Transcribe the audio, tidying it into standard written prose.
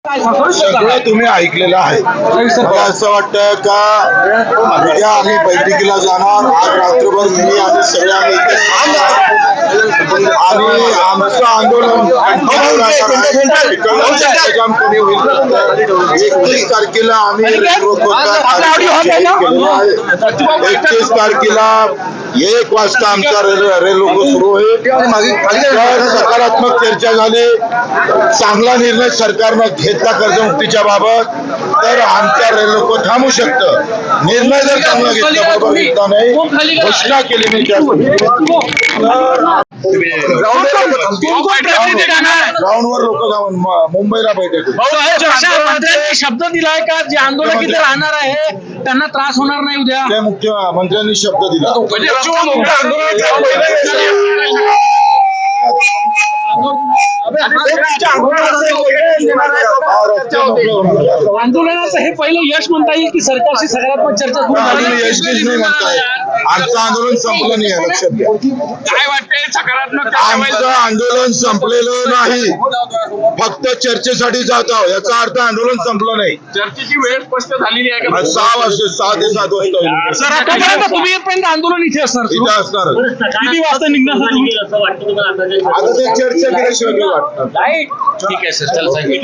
सगळं तुम्ही ऐकलेलं आहे. मला असं वाटतं का उद्या आम्ही बैठकीला जाणार, आज रात्रभर मी आणि सगळे आम्ही इथे थांबणार आणि आमचं आंदोलन कोणी होईल. 31 तारखेला आम्ही 31 तारखेला 1 वाजता आमचा रेल लोको सुरू होईल. तर सकारात्मक चर्चा झाली, चांगला निर्णय सरकारनं घेतला कर्जमुक्तीच्या बाबत, तर आमचा रेल लोको थांबू शकतं. निर्णय जर चांगला घेतला बरोबर घेतला नाही, घोषणा केली मी ग्राउंडवर लोक जाऊन मुंबईला बैठक मंत्र्यांनी शब्द दिलाय का जे आंदोलक इथे राहणार आहे त्यांना त्रास होणार नाही उद्या? त्या मुख्यमंत्र्यांनी शब्द दिला. आंदोलनाचं हे पहिलं यश म्हणता येईल की सरकारशी सकारात्मक चर्चा सुरू झाली? यशस्वी नाही म्हणताय. आमचं आंदोलन संपलं नाही आहे, लक्षात घ्या. काय वाटतंय सकारात्मक? आमचं आंदोलन संपलेलं नाही, फक्त चर्चेसाठी जात आहोत. याचा अर्थ आंदोलन संपलं नाही. चर्चेची वेळ स्पष्ट झालेली आहे का? 6 वाजता 6 ते 7 वाजता सर आतापर्यंत तुम्ही येतपर्यंत आंदोलन इथे असणार? इथं असणार. किती वाजता निघणार असं वाटतं तुम्हाला? आता ते चर्चा केल्याशिवाय काय वाटतं. ठीक आहे सर, चला थँक्यू.